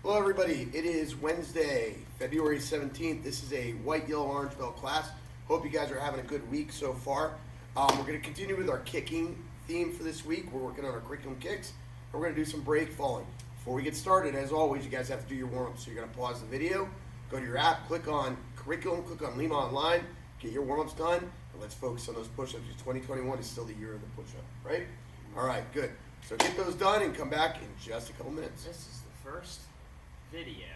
Hello everybody, it is Wednesday, February 17th. This is a white, yellow, orange belt class. Hope you guys are having a good week so far. We're going to continue with our kicking theme for this week. We're working on our curriculum kicks. We're going to do some break falling. Before we get started, as always, you guys have to do your warm-up. So you're going to pause the video, go to your app, click on curriculum, click on Lima Online, get your warm-ups done, and let's focus on those push-ups. 2021 is still the year of the push-up, right? All right, good. So get those done and come back in just a couple minutes. This is the first video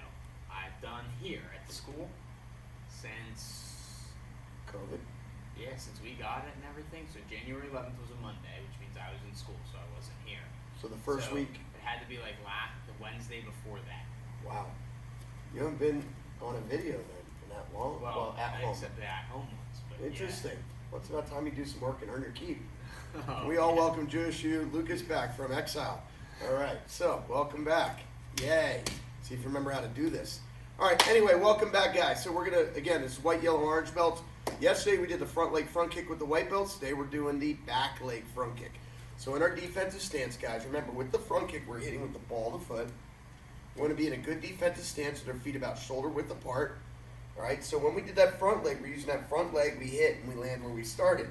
I've done here at the school since COVID. Yeah, since we got it and everything. So January 11th was a Monday, which means I was in school, so I wasn't here. So the first So week. It had to be like the Wednesday before that. Wow. You haven't been on a video then in that long? Well, at home. except the at-home ones. But Interesting. Well, it's about time you do some work and earn your keep. Yeah. We all welcome Joshua Lucas back from exile. All right, so welcome back. Yay. See if you remember how to do this. All right, anyway, welcome back, guys. So we're going to, again, this is white, yellow, orange belts. Yesterday we did the front leg front kick with the white belts. Today we're doing the back leg front kick. So in our defensive stance, guys, remember with the front kick, we're hitting with the ball of the foot. We want to be in a good defensive stance with our feet about shoulder width apart. All right, so when we did that front leg, we're using that front leg, we hit and we land where we started.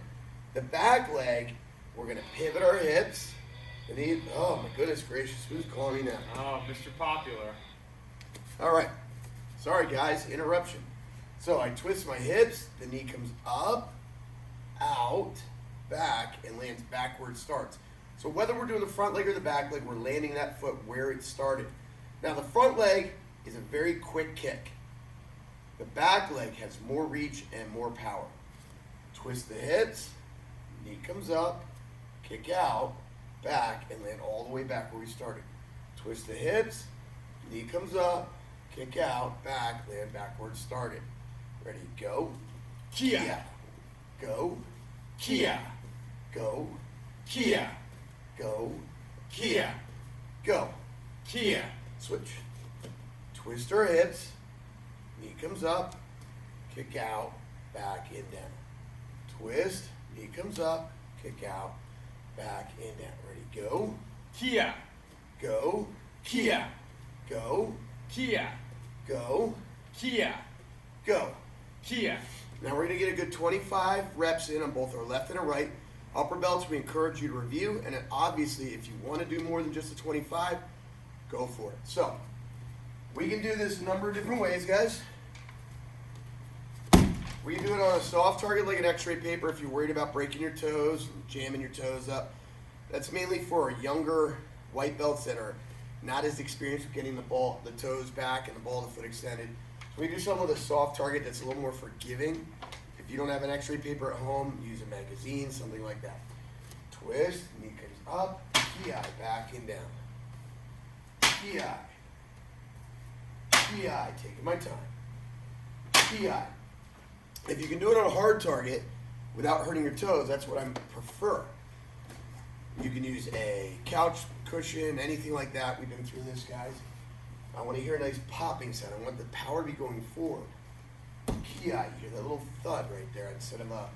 The back leg, we're going to pivot our hips. The knee, oh my goodness gracious, who's calling me now? Oh, Mr. Popular. All right, sorry guys, interruption. So I twist my hips, the knee comes up, out, back, and lands backward starts. So whether we're doing the front leg or the back leg, we're landing that foot where it started. Now the front leg is a very quick kick. The back leg has more reach and more power. Twist the hips, knee comes up, kick out, back, and land all the way back where we started. Twist the hips, knee comes up, kick out, back, land backward started. Ready, go. Kia. Go. Kia. Go. Kia. Go. Kia. Go. Kia. Switch. Twist our hips, knee comes up, kick out, back and down. Twist, knee comes up, kick out, back and down. Ready, go. Kia. Go. Kia. Go. Kia. Go. Kia. Go. Kia. Now we're going to get a good 25 reps in on both our left and our right. Upper belts, we encourage you to review, and then obviously if you want to do more than just a 25, go for it. So, we can do this a number of different ways, guys. We can do it on a soft target like an x-ray paper if you're worried about breaking your toes, jamming your toes up. That's mainly for younger white belts that are not as experienced with getting the toes back and the ball of the foot extended. So we do something with a soft target that's a little more forgiving. If you don't have an x-ray paper at home, use a magazine, something like that. Twist, knee comes up, ki, back and down. Ki, taking my time. Ki. If you can do it on a hard target without hurting your toes, that's what I prefer. You can use a couch cushion, anything like that. We've been through this, guys. I want to hear a nice popping sound. I want the power to be going forward. Ki, you hear that little thud right there instead of a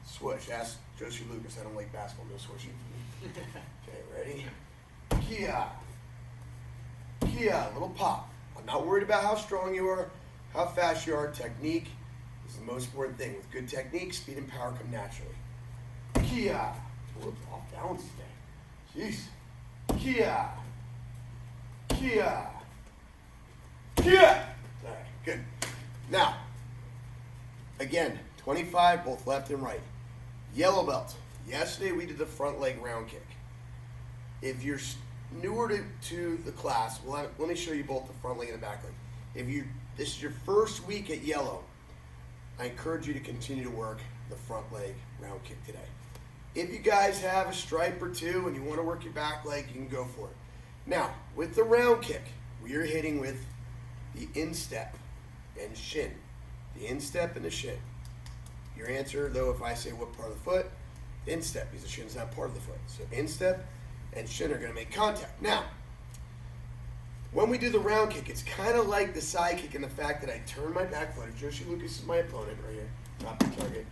swoosh. Ask Joshua Lucas. I don't like basketball. No swooshing for me. Okay, ready? Ki. Ki, little pop. I'm not worried about how strong you are, how fast you are. Technique is the most important thing. With good technique, speed and power come naturally. Ki. We're off balance today. Jeez. Ki. Ki. Ki. All right, good. Now, again, 25, both left and right. Yellow belt. Yesterday we did the front leg round kick. If you're newer to the class, let me show you both the front leg and the back leg. If this is your first week at yellow, I encourage you to continue to work the front leg round kick today. If you guys have a stripe or two and you want to work your back leg, you can go for it. Now, with the round kick, we are hitting with the instep and shin. The instep and the shin. Your answer, though, if I say what part of the foot, instep, because the shin's not part of the foot. So instep and shin are going to make contact. Now, when we do the round kick, it's kind of like the side kick in the fact that I turn my back foot. If Joshua Lucas is my opponent right here, not the target,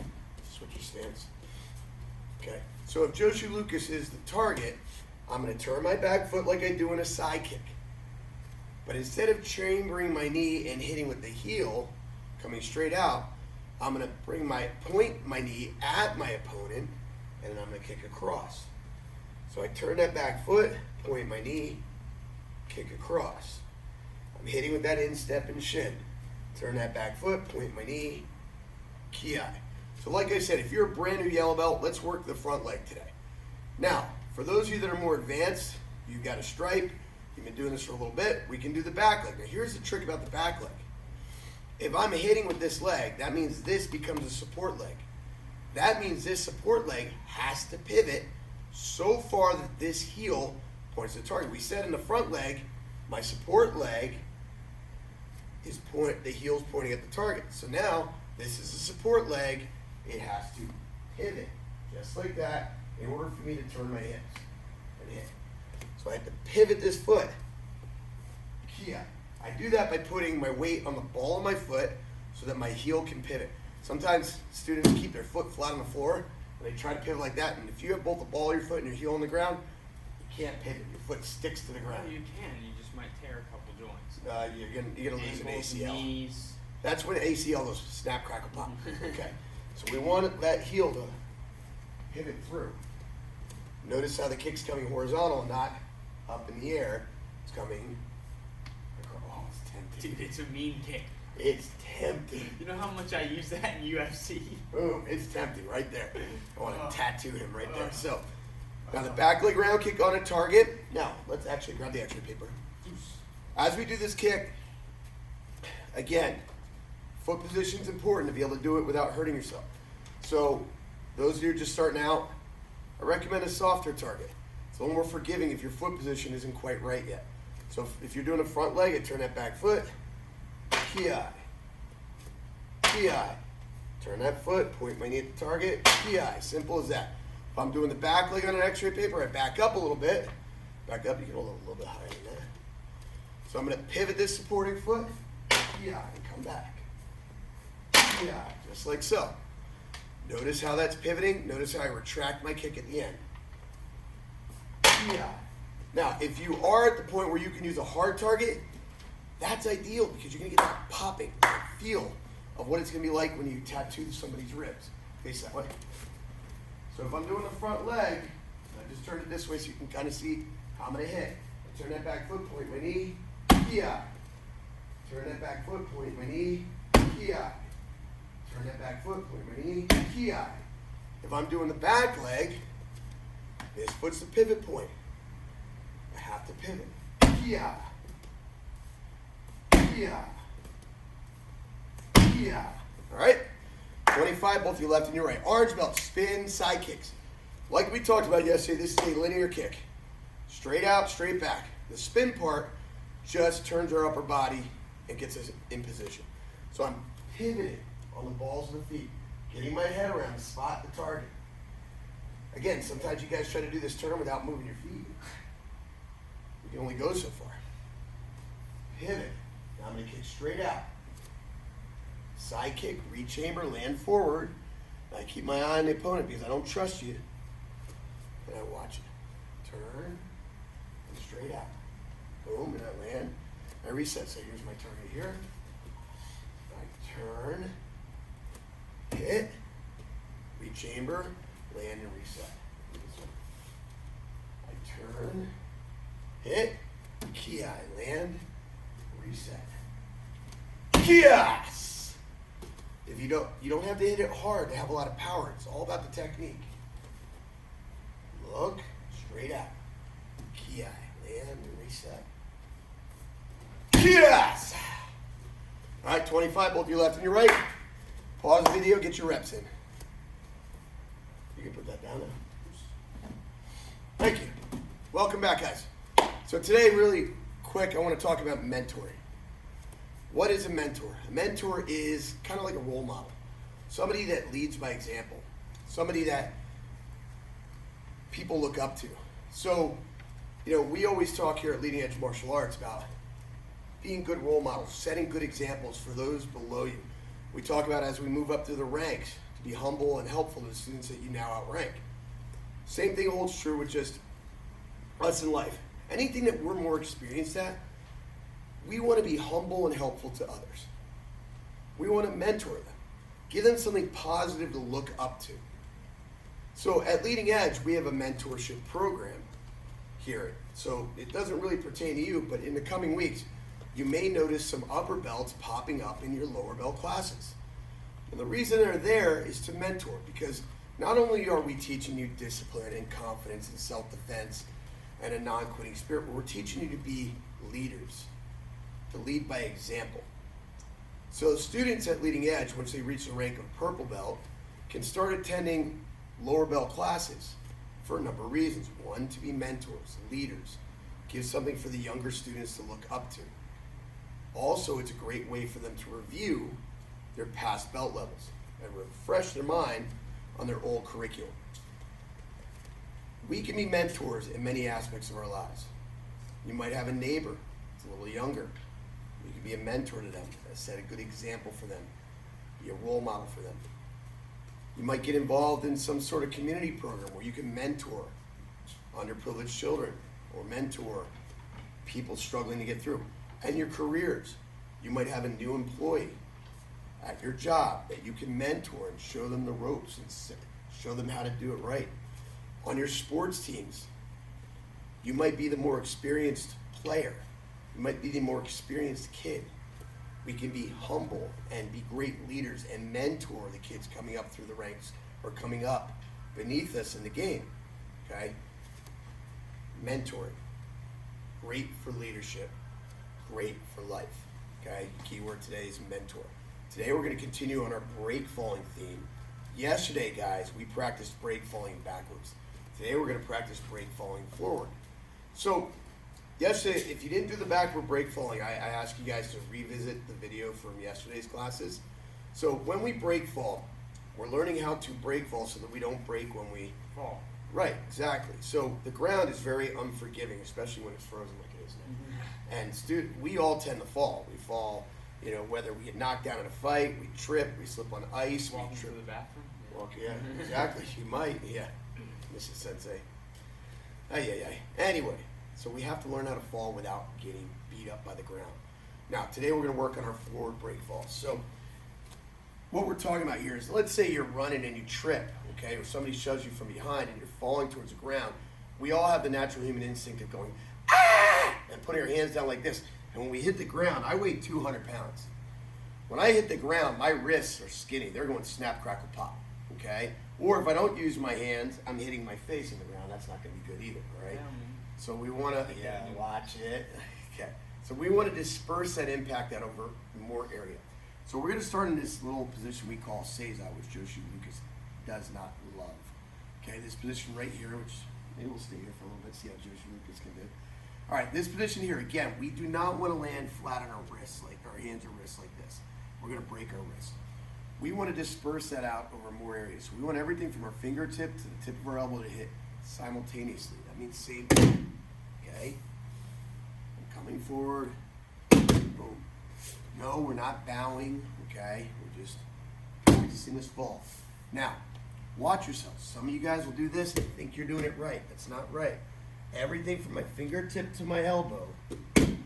switch your stance. Okay, so if Joshua Lucas is the target, I'm going to turn my back foot like I do in a side kick. But instead of chambering my knee and hitting with the heel, coming straight out, I'm going to point my knee at my opponent, and then I'm going to kick across. So I turn that back foot, point my knee, kick across. I'm hitting with that instep and shin. Turn that back foot, point my knee, ki. So like I said, if you're a brand new yellow belt, let's work the front leg today. Now, for those of you that are more advanced, you've got a stripe, you've been doing this for a little bit, we can do the back leg. Now here's the trick about the back leg. If I'm hitting with this leg, that means this becomes a support leg. That means this support leg has to pivot so far that this heel points to the target. We said in the front leg, my support leg is the heel's pointing at the target. So now this is a support leg. It has to pivot just like that in order for me to turn my hips and hit. So I have to pivot this foot. Ki. I do that by putting my weight on the ball of my foot so that my heel can pivot. Sometimes students keep their foot flat on the floor and they try to pivot like that. And if you have both the ball of your foot and your heel on the ground, you can't pivot. Your foot sticks to the ground. Well, you can. You just might tear a couple joints. You're gonna lose an Ankles, ACL. knees. That's when ACL goes snap, crackle, pop. Okay. So we want that heel to pivot through. Notice how the kick's coming horizontal, not up in the air. It's coming. Oh, it's tempting. Dude, it's a mean kick. It's tempting. You know how much I use that in UFC? Boom, it's tempting right there. I want to tattoo him right there. So, now the back leg round kick on a target. Now, let's actually grab the x-ray paper. As we do this kick, again, foot position is important to be able to do it without hurting yourself. So, those of you just starting out, I recommend a softer target. It's a little more forgiving if your foot position isn't quite right yet. So, if you're doing a front leg, I turn that back foot, ki. Turn that foot, point my knee at the target, ki. Simple as that. If I'm doing the back leg on an x-ray paper, I back up a little bit. Back up, you can hold it a little bit higher than that. So I'm going to pivot this supporting foot, ki, and come back. Ki, just like so. Notice how that's pivoting. Notice how I retract my kick at the end. Ki. Now, if you are at the point where you can use a hard target, that's ideal because you're going to get that popping, that feel of what it's going to be like when you tattoo somebody's ribs. Face that way. So if I'm doing the front leg, I just turn it this way so you can kind of see how I'm going to hit. I turn that back foot, point my knee, ki. Turn that back foot, point my knee, ki. Turn that back foot, point my knee, ki. If I'm doing the back leg, this foot's the pivot point. I have to pivot. Ki. Ki. Ki. All right? 25, both your left and your right. Orange belt, spin, side kicks. Like we talked about yesterday, this is a linear kick. Straight out, straight back. The spin part just turns our upper body and gets us in position. So I'm pivoting on the balls of the feet, getting my head around to spot the target. Again, sometimes you guys try to do this turn without moving your feet. You can only go so far. Pivot. Now I'm going to kick straight out. Side kick, re-chamber, land forward. I keep my eye on the opponent because I don't trust you. And I watch it. Turn and straight out. Boom, and I land. I reset. So here's my target here. I turn, hit, re-chamber, land and reset. I turn, hit, ki, land, reset. Yes! If you don't have to hit it hard to have a lot of power. It's all about the technique. Look straight out. Ki, land and reset. Yes! All right, 25, both your left and your right. Pause the video, get your reps in. You can put that down now. Thank you. Welcome back, guys. So today, really quick, I want to talk about mentoring. What is a mentor? A mentor is kind of like a role model. Somebody that leads by example. Somebody that people look up to. So, we always talk here at Leading Edge Martial Arts about being good role models, setting good examples for those below you. We talk about as we move up through the ranks, to be humble and helpful to the students that you now outrank. Same thing holds true with just us in life. Anything that we're more experienced at, we want to be humble and helpful to others. We want to mentor them, give them something positive to look up to. So at Leading Edge, we have a mentorship program here. So it doesn't really pertain to you, but in the coming weeks, you may notice some upper belts popping up in your lower belt classes. And the reason they're there is to mentor, because not only are we teaching you discipline and confidence and self-defense and a non-quitting spirit, but we're teaching you to be leaders, to lead by example. So students at Leading Edge, once they reach the rank of purple belt, can start attending lower belt classes for a number of reasons. One, to be mentors, leaders, give something for the younger students to look up to. Also, it's a great way for them to review their past belt levels and refresh their mind on their old curriculum. We can be mentors in many aspects of our lives. You might have a neighbor that's a little younger. You can be a mentor to them, set a good example for them, be a role model for them. You might get involved in some sort of community program where you can mentor underprivileged children or mentor people struggling to get through. And your careers, you might have a new employee at your job that you can mentor and show them the ropes and show them how to do it right. On your sports teams, you might be the more experienced player. You might be the more experienced kid. We can be humble and be great leaders and mentor the kids coming up through the ranks or coming up beneath us in the game, okay? Mentoring, great for leadership, great for life, okay? Keyword today is mentor. Today we're gonna continue on our break falling theme. Yesterday, guys, we practiced break falling backwards. Today we're gonna practice break falling forward. So, yesterday, if you didn't do the backward break falling, I asked you guys to revisit the video from yesterday's classes. So when we break fall, we're learning how to break fall so that we don't break when we Fall. Right, exactly. So the ground is very unforgiving, especially when it's frozen like it is now. And we all tend to fall. We fall, you know, whether we get knocked down in a fight, we trip, we slip on ice, Walking we to trip. the bathroom. Walk, yeah, exactly. You might, yeah. Mrs. Sensei. Ay. Anyway, so we have to learn how to fall without getting beat up by the ground. Now, today we're going to work on our forward break falls. So, what we're talking about here is, let's say you're running and you trip, okay, or somebody shoves you from behind and you're falling towards the ground. We all have the natural human instinct of going, ah, and putting our hands down like this. And when we hit the ground, I weigh 200 pounds. When I hit the ground, my wrists are skinny. They're going snap, crackle, pop, okay? Or if I don't use my hands, I'm hitting my face in the ground. That's not going to be good either, right? So we want to, watch it. Okay. So we want to disperse that impact out over more area. So we're going to start in this little position we call Seiza, which Joshi Lucas does not love. Okay, this position right here, which maybe we'll stay here for a little bit, see how Joshi Lucas can do. All right, this position here, again, we do not want to land flat on our wrists, like our hands or wrists like this. We're going to break our wrists. We want to disperse that out over more areas. So we want everything from our fingertip to the tip of our elbow to hit simultaneously. That means same thing. Okay? I'm coming forward. Boom. No, we're not bowing. Okay? We're just practicing this fall. Now, watch yourselves. Some of you guys will do this and think you're doing it right. That's not right. Everything from my fingertip to my elbow,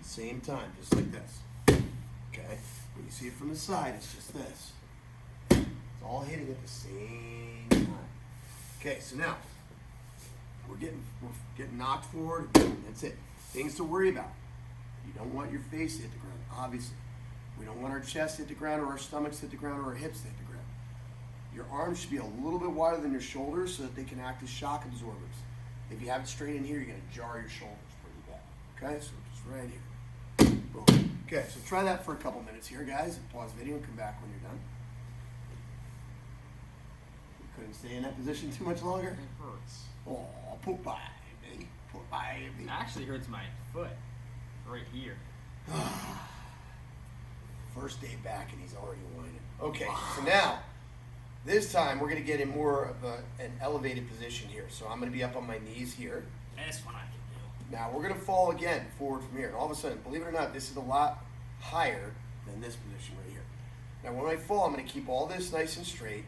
same time, just like this. Okay? When you see it from the side, it's just this. It's all hitting at the same time. Okay, so now we're getting knocked forward. That's it. Things to worry about. You don't want your face to hit the ground, obviously. We don't want our chest to hit the ground or our stomachs to hit the ground or our hips to hit the ground. Your arms should be a little bit wider than your shoulders so that they can act as shock absorbers. If you have it straight in here, you're going to jar your shoulders pretty bad. Okay, so just right here. Boom. Okay, so try that for a couple minutes here, guys. Pause the video and come back when you're done. You couldn't stay in that position too much longer? It hurts. Oh, put by, baby. Put by, baby. It actually hurts my foot. Right here. First day back and he's already whining. Okay, so now, this time we're going to get in more of an elevated position here. So I'm going to be up on my knees here. This one I can do. Now we're going to fall again forward from here. And all of a sudden, believe it or not, this is a lot higher than this position right here. Now when I fall, I'm going to keep all this nice and straight.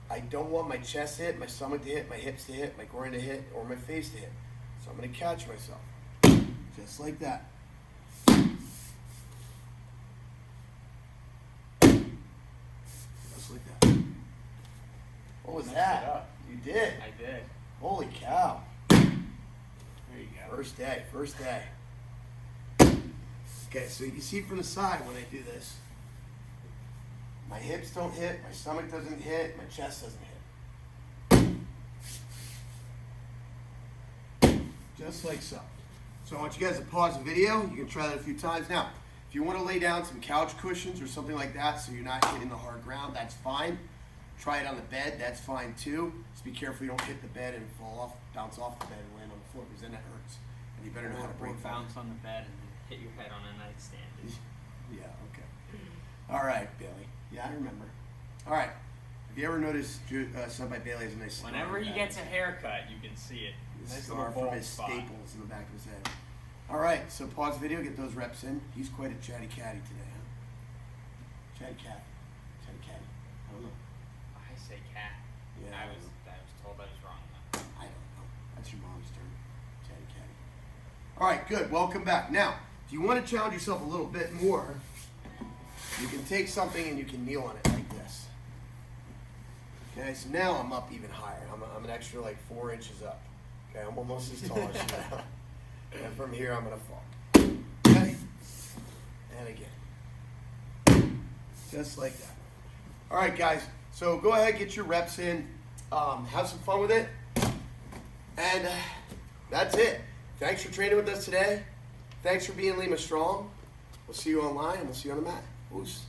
I don't want my chest to hit, my stomach to hit, my hips to hit, my groin to hit, or my face to hit. So I'm going to catch myself. Just like that. First day. Okay, so you can see from the side when I do this, my hips don't hit, my stomach doesn't hit, my chest doesn't hit. Just like so. So I want you guys to pause the video. You can try that a few times. Now, if you want to lay down some couch cushions or something like that so you're not hitting the hard ground, that's fine. Try it on the bed, that's fine too. Just be careful you don't hit the bed and fall off, bounce off the bed and land on the floor, because then that hurts. And you better know how to break Or bounce on the bed and hit your head on a nightstand. Yeah, okay. All right, Bailey. Yeah, I remember. All right. Have you ever noticed Son by Bailey has a nice scar? Whenever he gets a haircut, you can see it. Nice Nice scar little from bald his spot. staples in the back of his head. All right, so pause the video, get those reps in. He's quite a chatty catty today, huh? Chatty cat. Chatty catty. I don't know. I say cat. Yeah, I was told I was wrong though. I don't know. That's your mom's turn. Chatty catty. All right, good. Welcome back. Now, if you want to challenge yourself a little bit more, you can take something and you can kneel on it like this. Okay, so now I'm up even higher. I'm an extra like 4 inches up. Okay, I'm almost as tall as you now. And from here, I'm going to fall. Okay, and again. Just like that. All right, guys. So go ahead, get your reps in. Have some fun with it. And that's it. Thanks for training with us today. Thanks for being Lima Strong. We'll see you online and we'll see you on the mat. Oos.